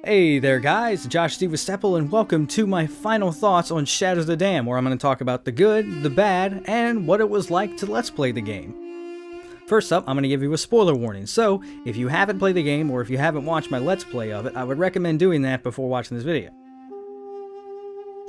Hey there guys, Josh Siwasepl, and welcome to my final thoughts on Shadows of the Dam, where I'm going to talk about the good, the bad, and what it was like to let's play the game. First up, I'm going to give you a spoiler warning, so if you haven't played the game or if you haven't watched my let's play of it, I would recommend doing that before watching this video.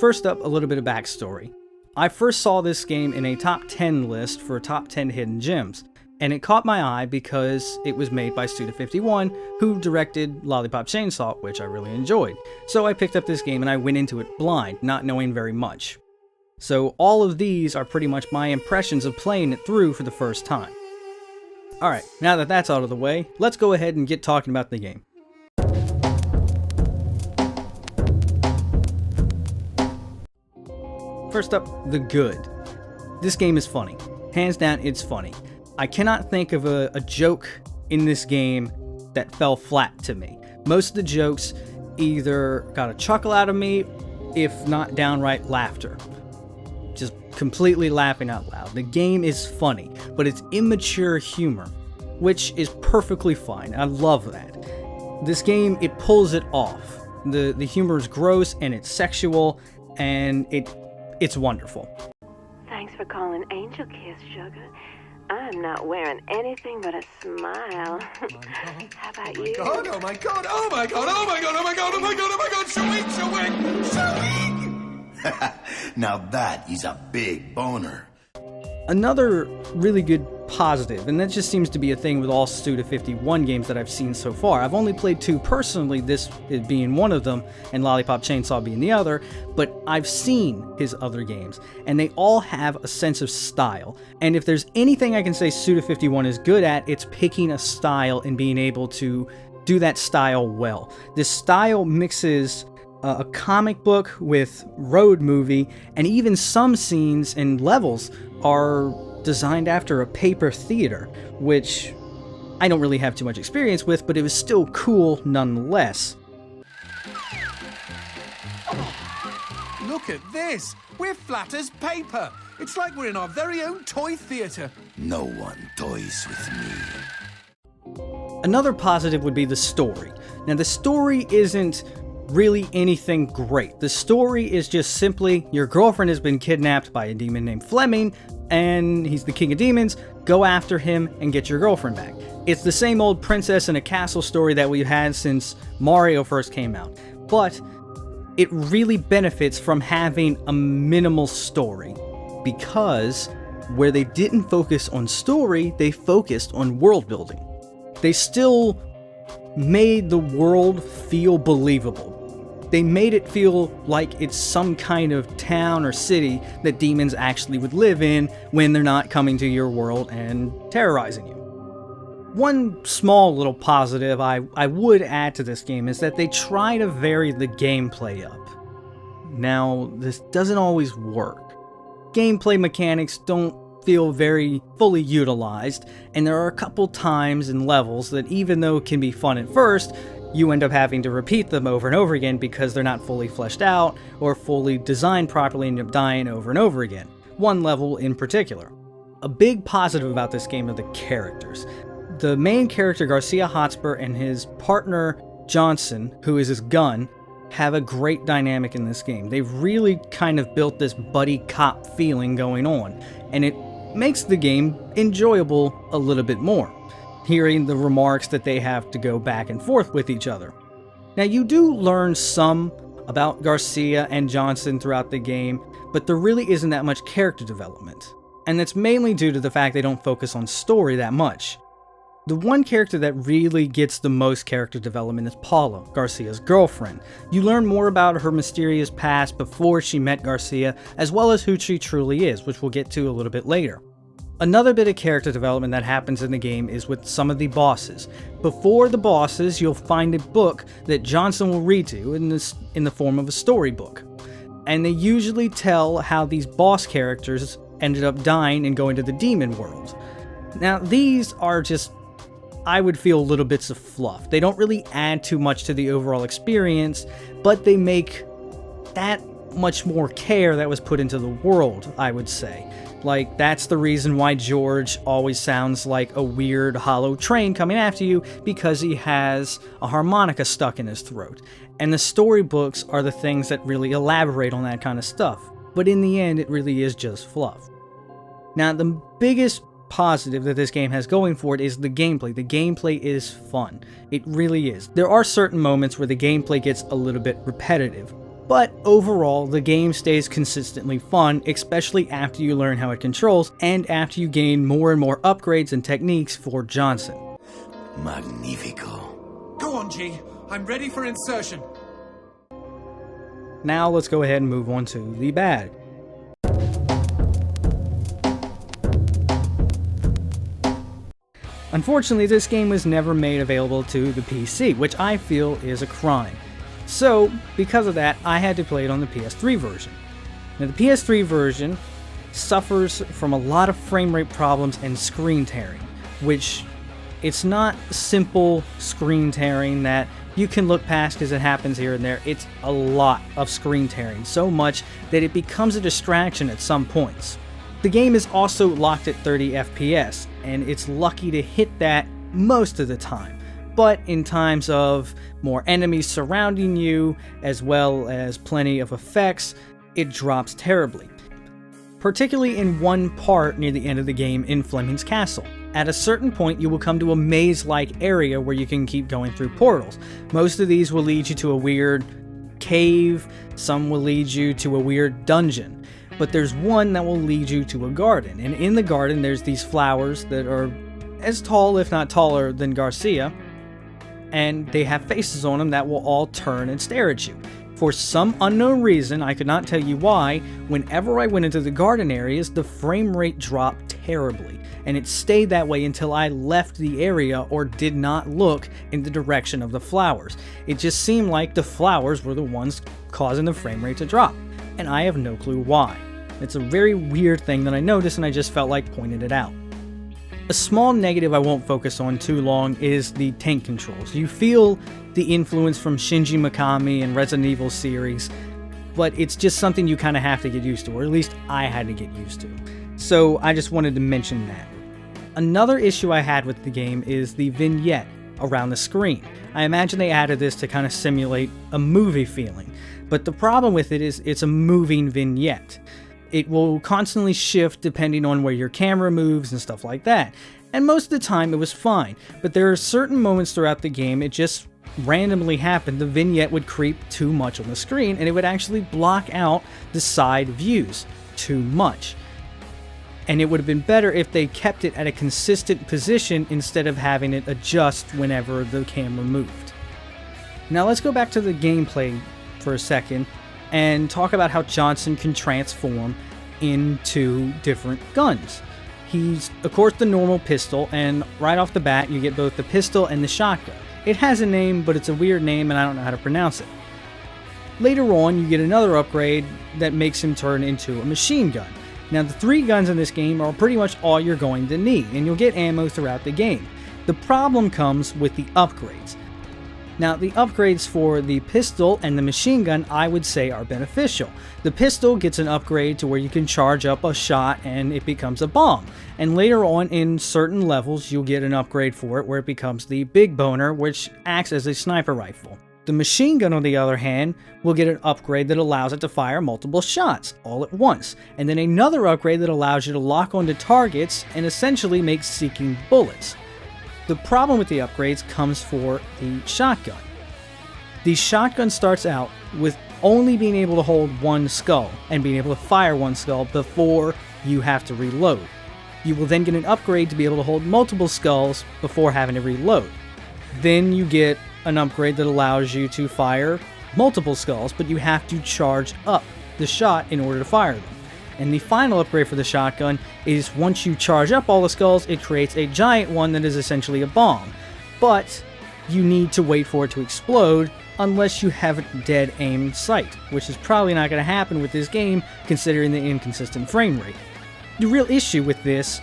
First up, a little bit of backstory. I first saw this game in a top 10 list for top 10 hidden gems, and it caught my eye because it was made by Suda51, who directed Lollipop Chainsaw, which I really enjoyed. So I picked up this game and I went into it blind, not knowing very much. So all of these are pretty much my impressions of playing it through for the first time. Alright, now that that's out of the way, let's go ahead and get talking about the game. First up, the good. This game is funny. Hands down, it's funny. I cannot think of a joke in this game that fell flat to me. Most of the jokes either got a chuckle out of me, if not downright laughter. Just completely laughing out loud. The game is funny, but it's immature humor, which is perfectly fine. I love that. This game, it pulls it off. The humor is gross and it's sexual, and it's wonderful. Thanks for calling Angel Kiss, sugar. I'm not wearing anything but a smile. How about you? Oh my god, oh my god, oh my god, oh my god, oh my god, oh my god, Shawik! Now that is a big boner. Another really good positive, and that just seems to be a thing with all Suda51 games that I've seen so far. I've only played two personally, this being one of them, and Lollipop Chainsaw being the other, but I've seen his other games, and they all have a sense of style. And if there's anything I can say Suda51 is good at, it's picking a style and being able to do that style well. This style mixes a comic book with road movie, and even some scenes and levels are designed after a paper theater, which I don't really have too much experience with, but it was still cool nonetheless. Look at this! We're flat as paper! It's like we're in our very own toy theatre. No one toys with me. Another positive would be the story. Now, the story isn't really anything great. The story is just simply your girlfriend has been kidnapped by a demon named Fleming, and he's the king of demons. Go after him and get your girlfriend back. It's the same old princess in a castle story that we've had since Mario first came out, but it really benefits from having a minimal story, because where they didn't focus on story, they focused on world building. They still made the world feel believable. They made it feel like it's some kind of town or city that demons actually would live in when they're not coming to your world and terrorizing you. One small little positive I would add to this game is that they try to vary the gameplay up. Now, this doesn't always work. Gameplay mechanics don't feel very fully utilized, and there are a couple times in levels that, even though it can be fun at first, you end up having to repeat them over and over again because they're not fully fleshed out or fully designed properly, and you end up dying over and over again. One level in particular. A big positive about this game are the characters. The main character, Garcia Hotspur, and his partner, Johnson, who is his gun, have a great dynamic in this game. They've really kind of built this buddy cop feeling going on, and it makes the game enjoyable a little bit more, hearing the remarks that they have to go back and forth with each other. Now, you do learn some about Garcia and Johnson throughout the game, but there really isn't that much character development, and that's mainly due to the fact they don't focus on story that much. The one character that really gets the most character development is Paula, Garcia's girlfriend. You learn more about her mysterious past before she met Garcia, as well as who she truly is, which we'll get to a little bit later. Another bit of character development that happens in the game is with some of the bosses. Before the bosses, you'll find a book that Johnson will read to you in the form of a storybook. And they usually tell how these boss characters ended up dying and going to the demon world. Now, these are just, I would feel, little bits of fluff. They don't really add too much to the overall experience, but they make that much more care that was put into the world, I would say. Like, that's the reason why George always sounds like a weird hollow train coming after you, because he has a harmonica stuck in his throat. And the storybooks are the things that really elaborate on that kind of stuff. But in the end, it really is just fluff. Now, the biggest positive that this game has going for it is the gameplay. The gameplay is fun. It really is. There are certain moments where the gameplay gets a little bit repetitive, but overall, the game stays consistently fun, especially after you learn how it controls and after you gain more and more upgrades and techniques for Johnson. Magnifico. Go on, G. I'm ready for insertion. Now let's go ahead and move on to the bad. Unfortunately, this game was never made available to the PC, which I feel is a crime. So, because of that, I had to play it on the PS3 version. Now, the PS3 version suffers from a lot of frame rate problems and screen tearing, which it's not simple screen tearing that you can look past because it happens here and there. It's a lot of screen tearing, so much that it becomes a distraction at some points. The game is also locked at 30 FPS, and it's lucky to hit that most of the time. But in times of more enemies surrounding you, as well as plenty of effects, it drops terribly. Particularly in one part near the end of the game in Fleming's Castle. At a certain point, you will come to a maze-like area where you can keep going through portals. Most of these will lead you to a weird cave, some will lead you to a weird dungeon. But there's one that will lead you to a garden, and in the garden there's these flowers that are as tall, if not taller, than Garcia, and they have faces on them that will all turn and stare at you. For some unknown reason, I could not tell you why, whenever I went into the garden areas, the frame rate dropped terribly, and it stayed that way until I left the area or did not look in the direction of the flowers. It just seemed like the flowers were the ones causing the frame rate to drop, and I have no clue why. It's a very weird thing that I noticed, and I just felt like pointing it out. A small negative I won't focus on too long is the tank controls. You feel the influence from Shinji Mikami and Resident Evil series, but it's just something you kind of have to get used to, or at least I had to get used to. So I just wanted to mention that. Another issue I had with the game is the vignette around the screen. I imagine they added this to kind of simulate a movie feeling, but the problem with it is it's a moving vignette. It will constantly shift depending on where your camera moves and stuff like that. And most of the time it was fine, but there are certain moments throughout the game it just randomly happened. The vignette would creep too much on the screen, and it would actually block out the side views too much. And it would have been better if they kept it at a consistent position instead of having it adjust whenever the camera moved. Now let's go back to the gameplay for a second and talk about how Johnson can transform into different guns. He's, of course, the normal pistol, and right off the bat you get both the pistol and the shotgun. It has a name, but it's a weird name and I don't know how to pronounce it. Later on, you get another upgrade that makes him turn into a machine gun. Now, the 3 guns in this game are pretty much all you're going to need, and you'll get ammo throughout the game. The problem comes with the upgrades. Now, the upgrades for the pistol and the machine gun, I would say, are beneficial. The pistol gets an upgrade to where you can charge up a shot and it becomes a bomb. And later on in certain levels, you'll get an upgrade for it where it becomes the big boner, which acts as a sniper rifle. The machine gun, on the other hand, will get an upgrade that allows it to fire multiple shots all at once. And then another upgrade that allows you to lock onto targets and essentially make seeking bullets. The problem with the upgrades comes for the shotgun. The shotgun starts out with only being able to hold one skull and being able to fire one skull before you have to reload. You will then get an upgrade to be able to hold multiple skulls before having to reload. Then you get an upgrade that allows you to fire multiple skulls, but you have to charge up the shot in order to fire them. And the final upgrade for the shotgun is once you charge up all the skulls, it creates a giant one that is essentially a bomb. But you need to wait for it to explode unless you have a dead aim sight, which is probably not going to happen with this game considering the inconsistent frame rate. The real issue with this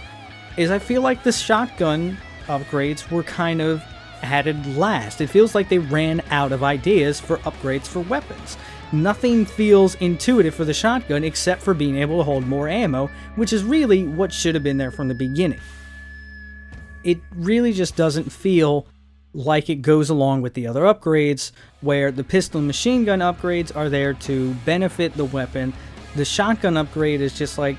is I feel like the shotgun upgrades were kind of added last. It feels like they ran out of ideas for upgrades for weapons. Nothing feels intuitive for the shotgun except for being able to hold more ammo, which is really what should have been there from the beginning. It really just doesn't feel like it goes along with the other upgrades, where the pistol and machine gun upgrades are there to benefit the weapon. The shotgun upgrade is just like,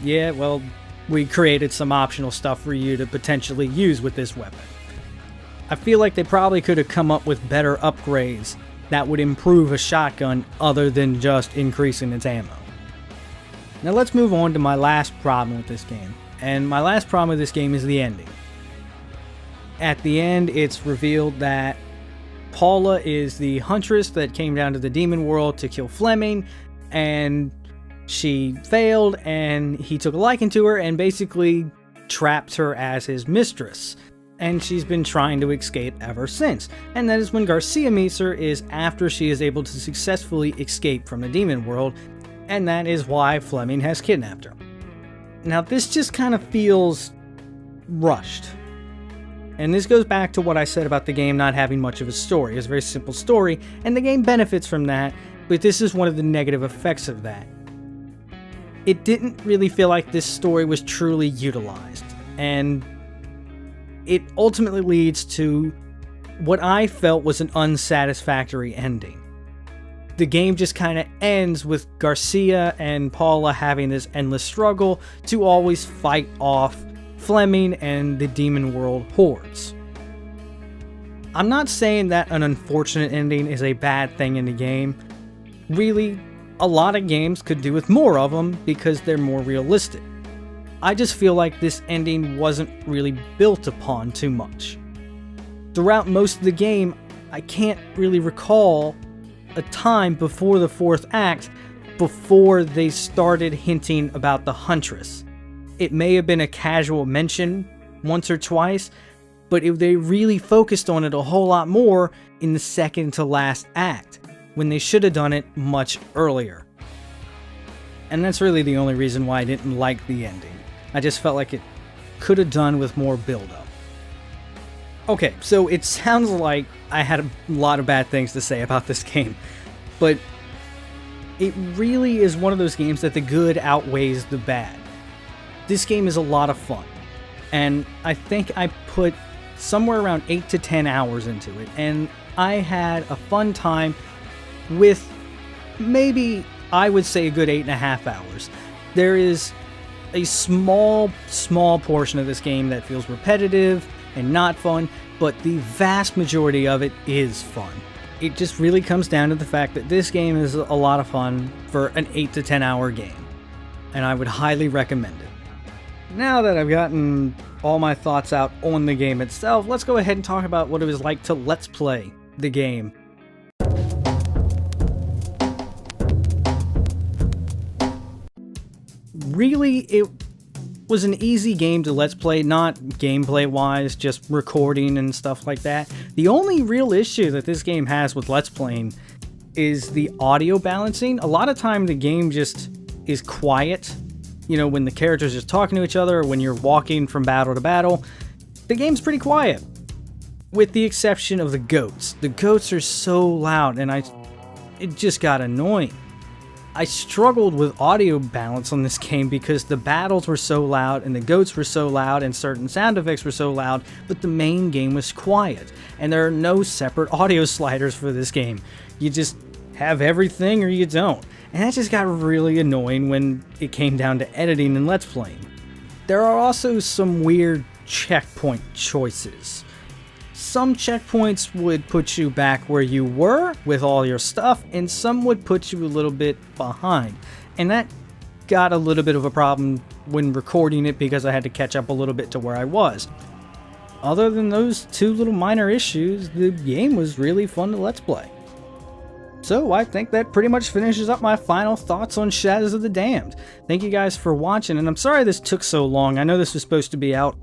yeah, well, we created some optional stuff for you to potentially use with this weapon. I feel like they probably could have come up with better upgrades that would improve a shotgun other than just increasing its ammo. Now let's move on to my last problem with this game. And my last problem with this game is the ending. At the end, it's revealed that Paula is the huntress that came down to the demon world to kill Fleming, and she failed, and he took a liking to her and basically trapped her as his mistress. And she's been trying to escape ever since. And that is when Garcia meets her, is after she is able to successfully escape from the demon world, and that is why Fleming has kidnapped her. Now this just kind of feels rushed. And this goes back to what I said about the game not having much of a story. It's a very simple story, and the game benefits from that, but this is one of the negative effects of that. It didn't really feel like this story was truly utilized, and it ultimately leads to what I felt was an unsatisfactory ending. The game just kind of ends with Garcia and Paula having this endless struggle to always fight off Fleming and the demon world hordes. I'm not saying that an unfortunate ending is a bad thing in the game. Really, a lot of games could do with more of them because they're more realistic. I just feel like this ending wasn't really built upon too much. Throughout most of the game, I can't really recall a time before the fourth act before they started hinting about the huntress. It may have been a casual mention once or twice, but they really focused on it a whole lot more in the second to last act, when they should have done it much earlier. And that's really the only reason why I didn't like the ending. I just felt like it could have done with more build-up. Okay, so it sounds like I had a lot of bad things to say about this game, but it really is one of those games that the good outweighs the bad. This game is a lot of fun, and I think I put somewhere around 8 to 10 hours into it, and I had a fun time with maybe, I would say, a good 8.5 hours. There is a small portion of this game that feels repetitive and not fun, but the vast majority of it is fun. It just really comes down to the fact that this game is a lot of fun for an 8 to 10 hour game, and I would highly recommend it. Now that I've gotten all my thoughts out on the game itself, let's go ahead and talk about what it was like to let's play the game. Really, it was an easy game to let's play, not gameplay wise, just recording and stuff like that. The only real issue that this game has with let's playing is the audio balancing. A lot of time the game just is quiet. You know, when the characters are just talking to each other, or when you're walking from battle to battle, the game's pretty quiet. With the exception of the goats. The goats are so loud, and it just got annoying. I struggled with audio balance on this game because the battles were so loud, and the goats were so loud, and certain sound effects were so loud, but the main game was quiet. And there are no separate audio sliders for this game. You just have everything or you don't. And that just got really annoying when it came down to editing and let's playing. There are also some weird checkpoint choices. Some checkpoints would put you back where you were with all your stuff, and some would put you a little bit behind. And that got a little bit of a problem when recording it because I had to catch up a little bit to where I was. Other than those two little minor issues, the game was really fun to let's play. So I think that pretty much finishes up my final thoughts on Shadows of the Damned. Thank you guys for watching, and I'm sorry this took so long. I know this was supposed to be out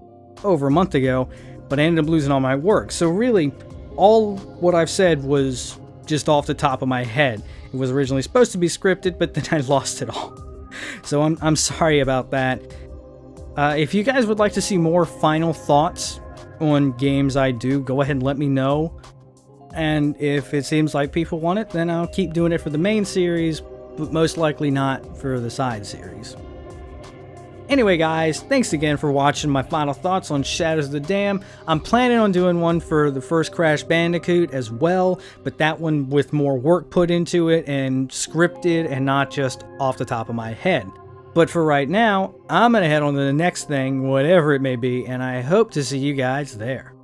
over a month ago, but I ended up losing all my work. So really, all what I've said was just off the top of my head. It was originally supposed to be scripted, but then I lost it all. So I'm sorry about that. If you guys would like to see more final thoughts on games I do, go ahead and let me know. And if it seems like people want it, then I'll keep doing it for the main series, but most likely not for the side series. Anyway guys, thanks again for watching my final thoughts on Shadows of the Dam. I'm planning on doing one for the first Crash Bandicoot as well, but that one with more work put into it and scripted and not just off the top of my head. But for right now, I'm going to head on to the next thing, whatever it may be, and I hope to see you guys there.